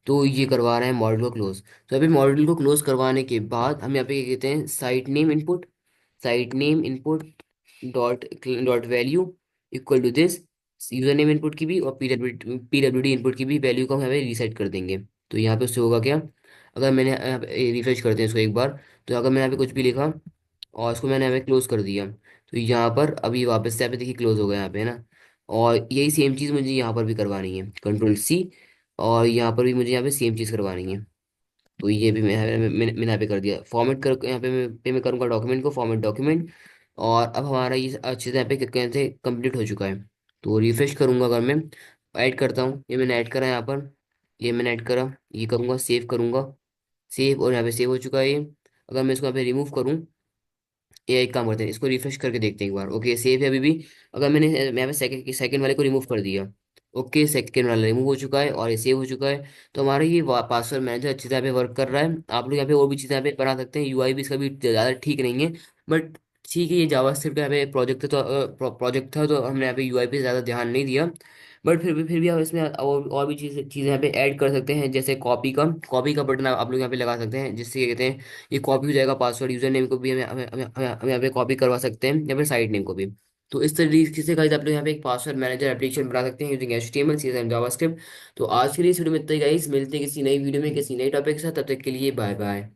तो ये करवा रहे हैं मॉडल को क्लोज। तो अभी मॉडल को क्लोज करवाने के बाद हम यहाँ पे क्या कहते हैं, site name input dot dot value equal to this, user name input की भी और PWD इनपुट की भी वैल्यू को हम यहाँ पे रीसेट कर देंगे। तो यहाँ पे उससे होगा क्या, अगर मैंने यहाँ पे रिफ्रेश करते हैं इसको एक बार, तो अगर मैंने यहाँ पे कुछ भी लिखा और इसको मैंने यहाँ पे क्लोज कर दिया, तो यहाँ पर अभी वापस से यहाँ पे देखिए क्लोज हो गया यहाँ पे, है ना। और यही सेम चीज़ मुझे यहाँ पर भी करवानी है, कंट्रोल C। और यहाँ पर भी मुझे यहाँ पे सेम चीज़ करवानी है। तो ये भी मैंने यहाँ पे कर दिया फॉर्मेट कर, यहाँ पे मैं करूँगा डॉक्यूमेंट को फॉर्मेट डॉक्यूमेंट। और अब हमारा ये अच्छे से यहाँ पे क्या कहते हैं कंप्लीट हो चुका है। तो रिफ्रेश करूंगा अगर मैं ऐड करता हूँ, ये मैंने ऐड करा है यहाँ पर, ये मैंने ऐड करा, ये करूँगा सेव करूँगा, सेव, और यहाँ पे सेव हो चुका है ये। अगर मैं इसको यहाँ पे रिमूव करूँ, ये एक काम करते हैं, इसको रिफ्रेश करके देखते हैं एक बार। ओके सेव है अभी भी। अगर मैंने यहाँ पे सेकंड सेकंड वाले को रिमूव कर दिया, ओके सेकंड वाला रिमूव हो चुका है और ये सेव हो चुका है। तो हमारा ये पासवर्ड मैनेजर अच्छी तरह पे वर्क कर रहा है। आप लोग यहाँ पे और भी चीज़ें यहाँ पे बना सकते हैं, यूआई भी इसका भी ज़्यादा ठीक नहीं है, बट ठीक है। ये जावास्क्रिप्ट का यहाँ पे प्रोजेक्ट था, तो प्रोजेक्ट था, तो हमने यहाँ पे यूआई पे ज़्यादा ध्यान नहीं दिया। बट फिर भी आप इसमें और भी चीज़ें यहाँ पे ऐड कर सकते हैं, जैसे कॉपी का बटन आप लोग यहाँ पे लगा सकते हैं, जिससे ये कहते हैं ये कॉपी हो जाएगा, पासवर्ड यूजर नेम को भी हम यहाँ पे कॉपी करवा सकते हैं, या फिर साइड नेम को भी। तो इस तरीके से गाइस आप लोग यहाँ पे एक पासवर्ड मैनेजर एप्लीकेशन बना सकते हैं using HTML CSS and JavaScript. तो आज के लिए इस वीडियो में इतना ही गाइस, मिलते हैं किसी नई वीडियो में किसी नई टॉपिक के साथ, तब तक के लिए बाय बाय।